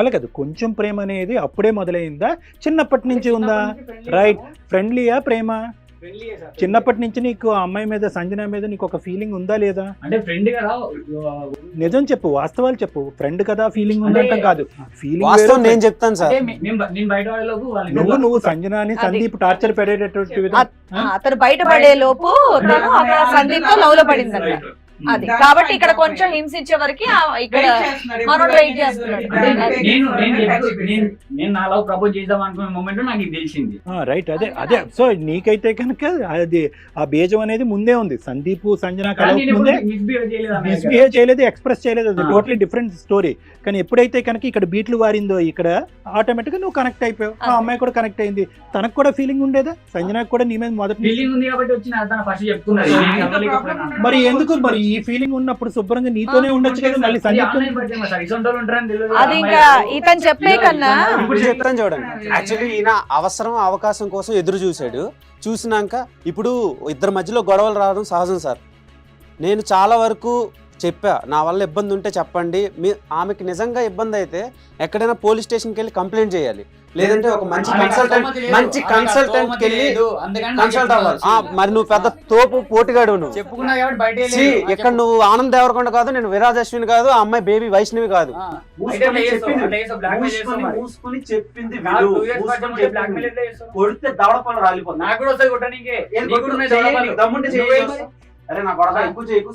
అలా కాదు, కొంచెం ప్రేమ అనేది అప్పుడే మొదలైందా, చిన్నప్పటి నుంచి ఉందా? రైట్, ఫ్రెండ్లీయా ప్రేమ? చిన్నప్పటి నుంచి నీకు ఆ అమ్మాయి మీద, సంజన మీద నీకు ఒక ఫీలింగ్ ఉందా లేదా? అంటే ఫ్రెండ్ కదా. నిజం చెప్పు, వాస్తవాలు చెప్పు. ఫ్రెండ్ కదా ఫీలింగ్ ఉందంటాం కాదు, ఫీలింగ్ వాస్తవం నేను చెప్తాను సార్. నేను బయట వాళ్ళకు నువ్వు సంజనాని సందీప్ టార్చర్ పెట్టేటటువంటి విధంగా అతను బయటపడే లోపు తను అక్కడ సందీప్ తో లవ్ లో పడింది అది. కాబట్టి ఇక్కడ కొంచెం హింసించే వరకు ఇక్కడ మనం వెయిట్ చేస్తున్నాడు. నేను నా లవ్ ప్రపోజ్ చేద్దాం అనుకునే మూమెంట్ నాకు ఇది తెలిసింది. రైట్, అదే అదే. సో నీకైతే కనుక అది ఆ బేజం అనేది ముందే ఉంది. సందీప్ సంజన ముందే మిస్బిహేవ్ చేయలేదు, ఎక్స్ప్రెస్ చేయలేదు, అది టోటలీ డిఫరెంట్ స్టోరీ. కానీ ఎప్పుడైతే కనుక ఇక్కడ బీట్లు వారిందో ఇక్కడ ఆటోమేటిక్ గా నువ్వు కనెక్ట్ అయిపోయావు, ఆ అమ్మాయి కూడా కనెక్ట్ అయింది. తనకు కూడా ఫీలింగ్ ఉండేదా? సంజనకు కూడా నీ మీద మొదటి ఫీలింగ్ ఉంది కాబట్టి వచ్చిన ఫస్ట్ చెప్తున్నారు. మరి ఎందుకు మరి ఈ ఫీలింగ్ ఉన్నప్పుడు శుభ్రంగా నీతోనే ఉండొచ్చు కదా? మళ్ళీ సందీప్ అది ఇంకా ఇతను చెప్పే కన్నా ఇప్పుడు చెప్తాను చూడండి. యాక్చువల్లీ ఈయన అవసరం అవకాశం కోసం ఎదురు చూశాడు. చూసినాక ఇప్పుడు ఇద్దరి మధ్యలో గొడవలు రావడం సహజం సార్. నేను చాలా వరకు చెప్పా, నా వల్ల ఇబ్బంది ఉంటే చెప్పండి. ఆమెకి నిజంగా ఇబ్బంది అయితే ఎక్కడైనా పోలీస్ స్టేషన్కి వెళ్ళి కంప్లైంట్ చేయాలి, లేదంటే ఒక మంచి కన్సల్టెంట్ వెళ్ళి కన్సల్ట్ అవ్వాలి. మరి నువ్వు పెద్ద తోపు పోటీగాడు, నువ్వు ఇక్కడ నువ్వు ఆనంద్ దేవరకొండ కాదు, నేను విరాజ్ అశ్విన్ కాదు, ఆ అమ్మాయి బేబీ వైష్ణవి కాదు. అరే నా కొడక ఎక్కువ చేయకు.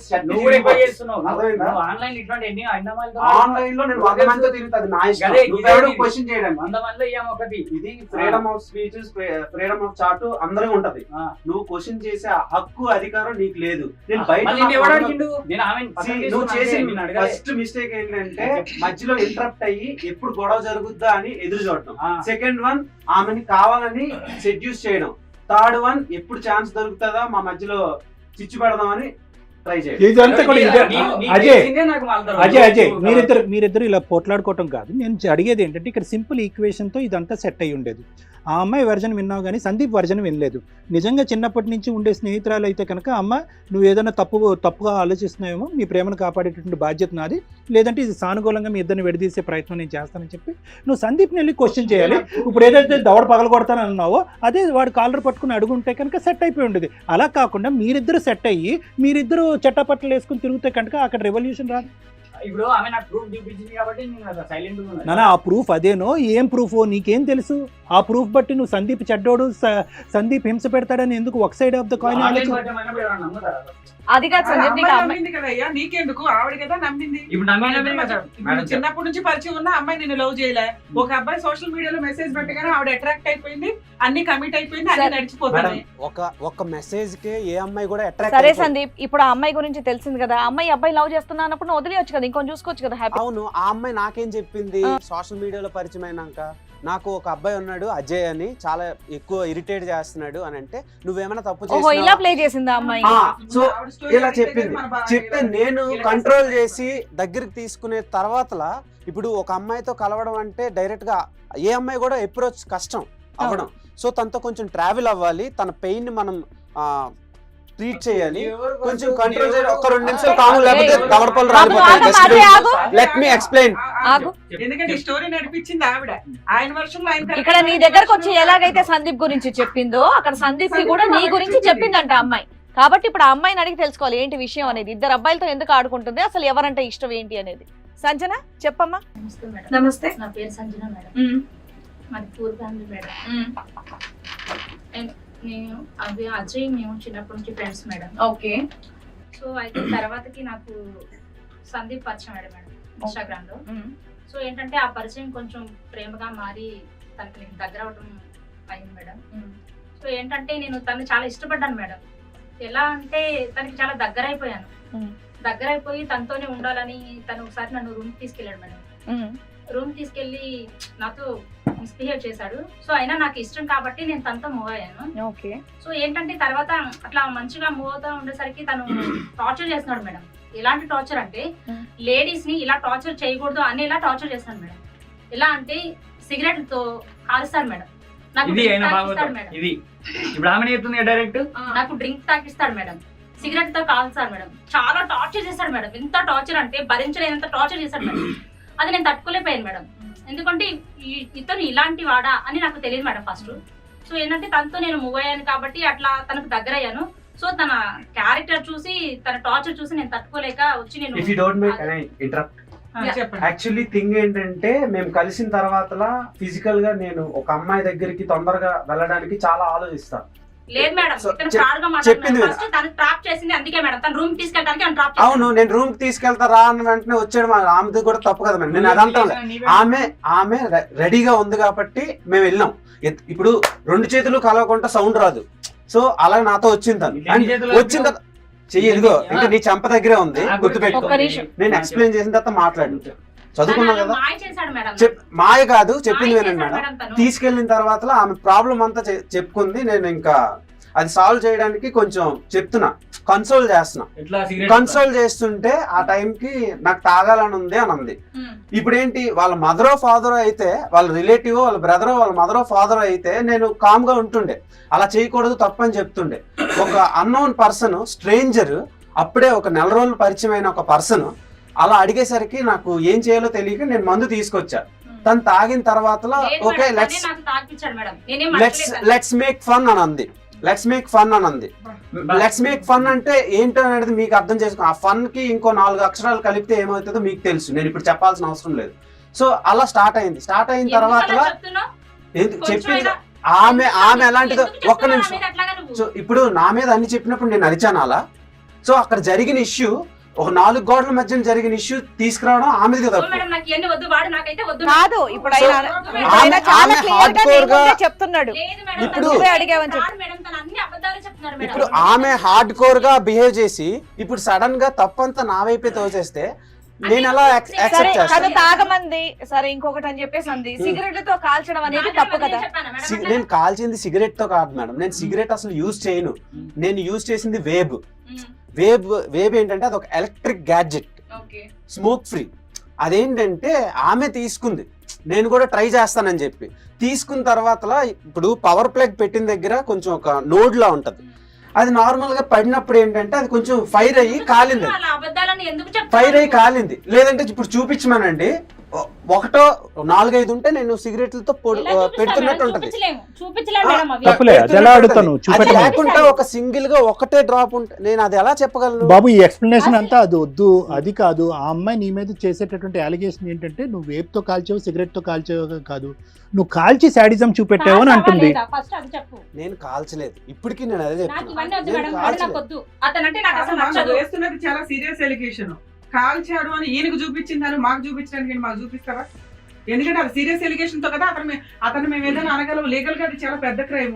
ఆన్లైన్ లో నేను 100 మందితో తిరుగుతుంది, నా ఇష్టం. క్వశ్చన్ చేయడం ఇది freedom of speech, freedom of chat అందరికీ ఉంటది. నువ్వు క్వశ్చన్ చేసే హక్కు అధికారం నీకు లేదు. నేను బయట నువ్వు చేసే ఫస్ట్ మిస్టేక్ ఏంటంటే మధ్యలో ఇంటరప్ట్ అయ్యి ఎప్పుడు గొడవ జరుగుద్దా అని ఎదురు చూడటం. సెకండ్ వన్, ఆమెని కావాలని సెడ్యూస్ చేయడం. థర్డ్ వన్, ఎప్పుడు ఛాన్స్ దొరుకుతుందా మా మధ్యలో చిచ్చు పెడదామని ట్రై చేయండి. ఇదంతా కూడా అజయ్ మీరిద్దరు ఇలా పోట్లాడుకోవటం కాదు. నేను అడిగేది ఏంటంటే ఇక్కడ సింపుల్ ఈక్వేషన్ తో ఇదంతా సెట్ అయ్యి ఉండేది. ఆ అమ్మాయి వర్జన్ విన్నావు కానీ సందీప్ వర్జన్ వినలేదు. నిజంగా చిన్నప్పటి నుంచి ఉండే స్నేహితురాలు అయితే కనుక అమ్మ నువ్వు ఏదైనా తప్పుగా ఆలోచిస్తున్నావేమో, మీ ప్రేమను కాపాడేటటువంటి బాధ్యత నాది, లేదంటే ఇది సానుకూలంగా మీ ఇద్దరిని విడదీసే ప్రయత్నం నేను చేస్తానని చెప్పి నువ్వు సందీప్ని వెళ్ళి క్వశ్చన్ చేయాలి. ఇప్పుడు ఏదైతే దవడ పగలగొడతానని అన్నావో అదే వాడు కాలర్ పట్టుకుని అడుగుంటే కనుక సెట్ అయిపోయి ఉండేది. అలా కాకుండా మీరిద్దరు సెట్ అయ్యి మీరిద్దరు చట్టపట్టలు వేసుకుని తిరిగితే కనుక అక్కడ రెవల్యూషన్ రాదు. ఇప్పుడు ఆమె నాకు ప్రూఫ్ చూపించింది కాబట్టి నేను సైలెంట్ గా నానా. ఆ ప్రూఫ్ అదేనో, ఏం ప్రూఫో నీకేం తెలుసు? ఆ ప్రూఫ్ బట్టి నువ్వు సందీప్ చెడ్డోడు, సందీప్ హింస పెడతాడని ఎందుకు ఒక సైడ్ ఆఫ్ ద కాయిన్ ఆలోచన? అది కాదు సందీప్, కదయ్యా నీకెందుకు, ఆవిడ కదా నమ్మింది. చిన్నప్పటి నుంచి పరిచయం ఉన్న అమ్మాయి నేను లవ్ చేయలే. ఒక అబ్బాయి సోషల్ మీడియాలో మెసేజ్ పెట్టగానే ఆవిడ అట్రాక్ట్ అయిపోయింది, అన్ని కమిట్ అయిపోయింది, అన్ని నడిచిపోతాయి. ఒక మెసేజ్ కి ఏ అమ్మాయి కూడా అట్రాక్ట్. సరే సందీప్, ఇప్పుడు ఆ అమ్మాయి గురించి తెలిసింది కదా, అమ్మాయి అబ్బాయి లవ్ చేస్తున్నా అన్నప్పుడు వదిలేయచ్చు కదా, ఇంకొంచెం చూసుకోవచ్చు కదా. అవును, ఆ అమ్మాయి నాకేం చెప్పింది, సోషల్ మీడియాలో పరిచయం అయినాక నాకు ఒక అబ్బాయి ఉన్నాడు అజయ్ అని, చాలా ఎక్కువ ఇరిటేట్ చేస్తున్నాడు అని అంటే నువ్వేమైనా తప్పు ఇలా ప్లే చేసిందా అమ్మాయి? సో ఇలా చెప్తే నేను కంట్రోల్ చేసి దగ్గరికి తీసుకునే తర్వాతలా ఇప్పుడు ఒక అమ్మాయితో కలవడం అంటే డైరెక్ట్ గా ఏ అమ్మాయి కూడా అప్రోచ్ కష్టం అవ్వడం. సో తనతో కొంచెం ట్రావెల్ అవ్వాలి, తన పెయిన్ ని మనం ట్రీట్ చేయాలి, కొంచెం కంట్రోల్ చేయాలి. ఒక 2 నిమిషాలు కాము, లేకపోతే దవడపళ్ళు రాలిపోతాయి. Let me explain. ఎందుకంటే స్టోరీ నడిపించింది ఆవిడ, ఆయన వర్షంలో ఇక్కడ నీ దగ్గరకు వచ్చి ఎలాగైతే సందీప్ గురించి చెప్పిందో అక్కడ సందీప్ కి కూడా నీ గురించి చెప్పిందంట అమ్మాయి. కాబట్టి ఇప్పుడు ఆ అమ్మాయిని అడిగి తెలుసుకోవాలి ఏంటి విషయం అనేది, ఇద్దరు అబ్బాయిలతో ఎందుకు ఆడుకుంటుంది, అసలు ఎవరంటే ఇష్టం ఏంటి అనేది. సంజన చెప్పమ్మా. నమస్తే, నా పేరు సంజన మేడం, మాది పూర్ ఫ్యామిలీ మేడం. నేను అజయ్ మేము చిన్నప్పటి నుంచి ఫ్రెండ్స్ మేడం. ఓకే. సో అయితే తర్వాతకి నాకు సందీప్ పరిచయం మేడం ఇన్స్టాగ్రామ్ లో. సో ఏంటంటే ఆ పరిచయం కొంచెం ప్రేమగా మారి తనకి నేను దగ్గర అవడం అయింది మేడం. సో ఏంటంటే నేను తను చాలా ఇష్టపడ్డాను మేడం. ఎలా అంటే తనకి చాలా దగ్గర అయిపోయాను. దగ్గర అయిపోయి తనతోనే ఉండాలని తను ఒకసారి నన్ను రూమ్ తీసుకెళ్ళాడు మేడం. రూమ్ తీసుకెళ్లి నాతో మిస్బిహేవ్ చేశాడు. సో అయినా నాకు ఇష్టం కాబట్టి నేను తనతో మూవ్ అయ్యాను. ఓకే. సో ఏంటంటే తర్వాత అట్లా మంచిగా మూవ్ అవుతా ఉండేసరికి తను టార్చర్ చేస్తున్నాడు మేడం. ఎలాంటి టార్చర్ అంటే లేడీస్ ని ఇలా టార్చర్ చేయకూడదు అని ఇలా టార్చర్ చేస్తాను మేడం. ఎలా అంటే సిగరెట్ తో కాలుస్తాడు మేడం, నాకు డ్రింక్ తాకిస్తాడు మేడం, సిగరెట్ తో కాల్స్తాడు మేడం, చాలా టార్చర్ చేస్తాడు మేడం. ఎంత టార్చర్ అంటే భరించలేనంత టార్చర్ చేస్తాడు మేడం. అది నేను తట్టుకోలేకపోయాను మేడం. ఎందుకంటే ఇతను ఇలాంటి వాడా అని నాకు తెలియదు మేడం ఫస్ట్. సో ఏంటంటే తనతో నేను మూవ్ అయ్యాను కాబట్టి అట్లా తనకు దగ్గర అయ్యాను. సో తన క్యారెక్టర్ చూసి తన టార్చర్ చూసి నేను తట్టుకోలేక వచ్చి నేను if you don't mind can I interrupt? చెప్పండి. యాక్చువల్లీ థింగ్ ఏంటంటే మేము కలిసిన తర్వాత ఫిజికల్ గా నేను ఒక అమ్మాయి దగ్గరికి తొందరగా వెళ్ళడానికి చాలా ఆలోచిస్తాను. లేదు మేడం, So, ఇతను ఫ్రాడ్ గా చెప్పింది మాట్లాడుతున్నాడు. ఫస్ట్ తను ట్రాప్ చేసింది అందుకే మేడం, తన రూమ్ తీసుకెళ్ళడానికి అని ట్రాప్ అవును, నేను రూమ్ కి తీసుకెళ్తా రా అన్న వెంటనే వచ్చాడు. ఆమెది కూడా తప్పు కదా మేడం, నేను అదంతా ఆమె రెడీగా ఉంది కాబట్టి మేము వెళ్ళాం. ఇప్పుడు రెండు చేతులు కలవకుండా సౌండ్ రాదు. సో అలా నాతో వచ్చింది తను. వచ్చిన తర్వాత చెయ్యి ఇదిగో ఇంకా నీ చెంప దగ్గరే ఉంది, గుర్తుపెట్టుకో. ఒక్క నిమిషం. నేను ఎక్స్ప్లెయిన్ చేసిన తర్వాత మాట్లాడు. చదువుకున్నా కదా, మాయ చేశాడు మేడం. మాయ కాదు చెప్పింది మాయ వినండి చేశాడు మేడం. మేడం తను. తీసుకెళ్లిన తర్వాత ఆమె ప్రాబ్లం అంతా చెప్పుకుంది. నేను ఇంకా అది సాల్వ్ చేయడానికి కొంచెం చెప్తున్నా, కన్సోల్ చేస్తున్నా. కన్సోల్ చేస్తుంటే ఆ టైంకి నాకు తాగాలని ఉంది అని అంది. ఇప్పుడు ఏంటి, వాళ్ళ మదరో ఫాదరో అయితే, వాళ్ళ రిలేటివ్ వాళ్ళ బ్రదరో వాళ్ళ మదరో ఫాదరో అయితే నేను కామ్ గా ఉంటుండే, అలా చేయకూడదు తప్పని చెప్తుండే. ఒక అన్నోన్ పర్సన్, స్ట్రేంజర్, అప్పుడే ఒక నెల రోజులు పరిచయం అయిన ఒక పర్సన్ అలా అడిగేసరికి నాకు ఏం చేయాలో తెలియక నేను మందు తీసుకొచ్చా. తను తాగిన తర్వాత ఓకే లెట్స్ మేక్ ఫన్ అని అంది. లెట్స్ మేక్ ఫన్ అని అంది. లెట్స్ మేక్ ఫన్ అంటే ఏంటో అనేది మీకు అర్థం చేసుకో. ఆ ఫన్ కి ఇంకో 4 అక్షరాలు కలిపితే ఏమవుతుందో మీకు తెలుసు, నేను ఇప్పుడు చెప్పాల్సిన అవసరం లేదు. సో అలా స్టార్ట్ అయింది. స్టార్ట్ అయిన తర్వాత చెప్పింది ఆమె ఎలాంటిదో. ఒక్క నిమిషం. సో ఇప్పుడు నా మీద అన్ని చెప్పినప్పుడు నేను అరిచాను అలా. సో అక్కడ జరిగిన ఇష్యూ, ఒక 4 గోడల మధ్య జరిగిన ఇష్యూ తీసుకురావడం ఆమెది కదా. కాదు, ఇప్పుడు ఆయన చాలా క్లియర్ గా నీ ముందే చెప్తున్నాడు. ఇప్పుడు అడిగావని ఇప్పుడు ఆమె హార్డ్ కోర్ గా బిహేవ్ చేసి ఇప్పుడు సడన్ గా తప్పంతా నా వైపే తోచేస్తే నేను ఎలా సరే యాక్సెప్ట్ తను చేస్తాను? తాగమంది, సరే ఇంకొకటి అని చెప్పేసి అంది. సిగరెట్లతో కాల్చడం అనేది తప్పు కదా. నేను కాల్చింది సిగరెట్ తో కాదు మేడం, నేను సిగరెట్ అసలు యూజ్ చేయను. నేను యూజ్ చేసింది వేబ్. వేబ్ ఏంటంటే అది ఒక ఎలక్ట్రిక్ గ్యాడ్జెట్, స్మోక్ ఫ్రీ. అదేంటంటే ఆమె తీసుకుంది, నేను కూడా ట్రై చేస్తానని చెప్పి తీసుకున్న తర్వాత ఇప్పుడు పవర్ ప్లగ్ పెట్టిన దగ్గర కొంచెం ఒక నోడ్ లా ఉంటది. అది నార్మల్ గా పడినప్పుడు ఏంటంటే అది కొంచెం ఫైర్ అయ్యి కాలింది. ఫైర్ అయ్యి కాలింది. లేదంటే ఇప్పుడు చూపించమనండి, ఒకటో 4-5 ఉంటే నేను సిగరెట్లతో పెడుతున్నట్టు ఉంటది. తప్పులే, అది ఎలా అడుగుతాను అది చూపెట్టమని. లేకుండా ఒక సింగిల్ గా ఒకటే డ్రాప్ ఉంటే నేను అది ఎలా చెప్పగలను? బాబు ఈ ఎక్స్ప్లెనేషన్ అంతా అది వద్దు, అది కాదు. ఆ అమ్మాయి నీ మీద చేసేటటువంటి అలిగేషన్ ఏంటంటే నువ్వు వేప్ తో కాల్చావు, సిగరెట్ తో కాల్చావు కాదు, నువ్వు కాల్చి శాడిజం చూపెట్టావు అని అంటుంది. నేను కాల్చలేదు, ఇప్పటికీ నేను అదే చెప్తున్నా. వేస్తున్నది చాలా సీరియస్ ఎలిగేషన్. కాల్చాడు అని ఈయనకు చూపించిందని మాకు చూపించడానికి మాకు చూపిస్తావా? ఎందుకంటే అది సీరియస్ ఎలిగేషన్ తో కదా అతను మేము ఏదైనా అనగలం. లీగల్ గా అది చాలా పెద్ద క్రైమ్.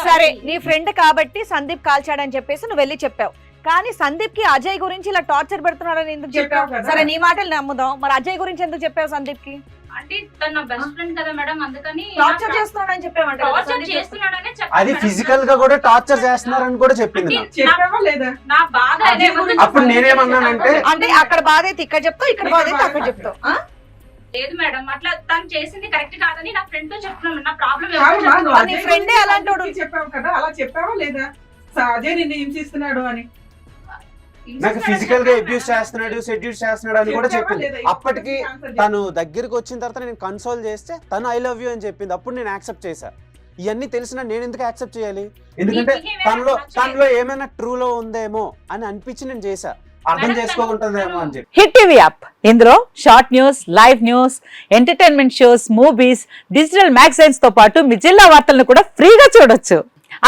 సరే నీ ఫ్రెండ్ కాబట్టి సందీప్ కాల్చాడని చెప్పేసి నువ్వు వెళ్ళి చెప్పావు. కానీ సందీప్ కి అజయ్ గురించి ఇలా టార్చర్ పెడుతున్నాడని ఎందుకు చెప్పావు? సరే నీ మాటలు నమ్ముదాం, మరి అజయ్ గురించి ఎందుకు చెప్పావు సందీప్ కి? అంటే తన బెస్ట్ ఫ్రెండ్ కదా మేడం, అందుకని టార్చర్ చేస్తున్నాడని చెప్పామంటే టార్చర్ చేస్తున్నాడనే చెప్పాను. అది ఫిజికల్ గా కూడా టార్చర్ చేస్తున్నారని కూడా చెప్పింది నాకు. చెప్పావా లేదా? నా బాధ అదే ఉంది. అప్పుడు నేనేమన్నానంటే అంటే అక్కడ బాధ అయితే ఇక్కడ చెప్తావు, ఇక్కడ బాధ అయితే అక్కడ చెప్తావు. లేదు మేడం, అట్లా తను చేసింది కరెక్ట్ కాదని నా ఫ్రెండ్ తో చెప్తున్నాను. నా ప్రాబ్లం నీ ఫ్రెండే అలాంటి చెప్పావు కదా, అలా చెప్పావా లేదా? అజయ్ నిన్ను హింసిస్తున్నాడు అని నాకు ఫిజికల్ గా అబ్యూస్ చేస్తున్నాడు, సెడ్యూస్ చేస్తున్నాడు అని కూడా చెప్పింది. అప్పటికి తను దగ్గరికి వచ్చిన తర్వాత నేను కన్సోల్ చేస్తే తను ఐ లవ్ యూ అని చెప్పింది. అప్పుడు నేను యాక్సెప్ట్ చేశా. ఇవన్నీ తెలిసినా నేను ఎందుకు యాక్సెప్ట్ చేయాలి? ఎందుకంటే తనలో ఏమైనా ట్రూలో ఉందేమో అని అనిపించి నేను చేశా, అర్థం చేసుకోకుంటుందేమో అని చెప్పి. హిట్ టీవీ యాప్, ఇందులో short news, live news, entertainment shows, movies, digital magazines తో పాటు మీ జిల్లా వార్తలను కూడా ఫ్రీగా చూడొచ్చు.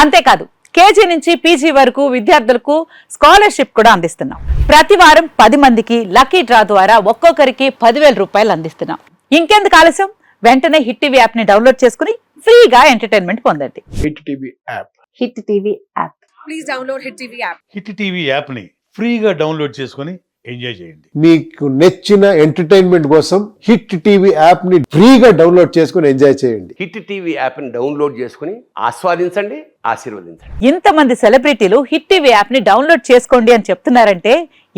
అంతేకాదు కేజీ నుంచి పీజీ వరకు విద్యార్థులకు స్కాలర్షిప్ కూడా అందిస్తున్నాం. ప్రతి వారం 10 మందికి లక్కీ డ్రా ద్వారా ఒక్కొక్కరికి 10,000 రూపాయలు అందిస్తున్నాం. ఇంకెందుకు ఆలస్యం, వెంటనే హిట్ టీవీ యాప్ ని డౌన్లోడ్ చేసుకుని ఫ్రీగా ఎంటర్టైన్మెంట్ పొందండి. Hit TV app. Hit TV app. Please download hit TV app. Hit TV app ని ఫ్రీగా డౌన్లోడ్ చేసుకొని ఎంజాయ్ చేయండి. మీకు నచ్చిన ఎంటర్టైన్మెంట్ కోసం హిట్ టీవీ యాప్ ని ఫ్రీగా డౌన్లోడ్ చేసుకొని ఎంజాయ్ చేయండి. హిట్ టీవీ యాప్ ని డౌన్లోడ్ చేసుకుని ఆస్వాదించండి, ఆశీర్వదించండి. ఇంతమంది సెలబ్రిటీలు హిట్ టీవీ యాప్ ని డౌన్లోడ్ చేసుకోండి అని చెప్తున్నారంటే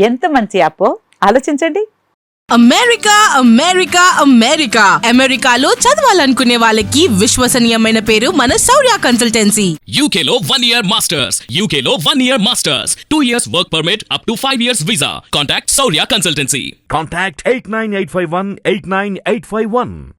ఎంత మంచి యాప్ ఆలోచించండి. అమెరికా అమెరికా అమెరికా అమెరికాలో చదవాలనుకునే వాళ్ళకి విశ్వసనీయమైన పేరు మన శౌర్య కన్సల్టెన్సీ. UK లో 1 year masters. UK లో 1 year masters. 2 years work permit up to 5 years visa. Contact Saurya Consultancy. Contact 89851 89851.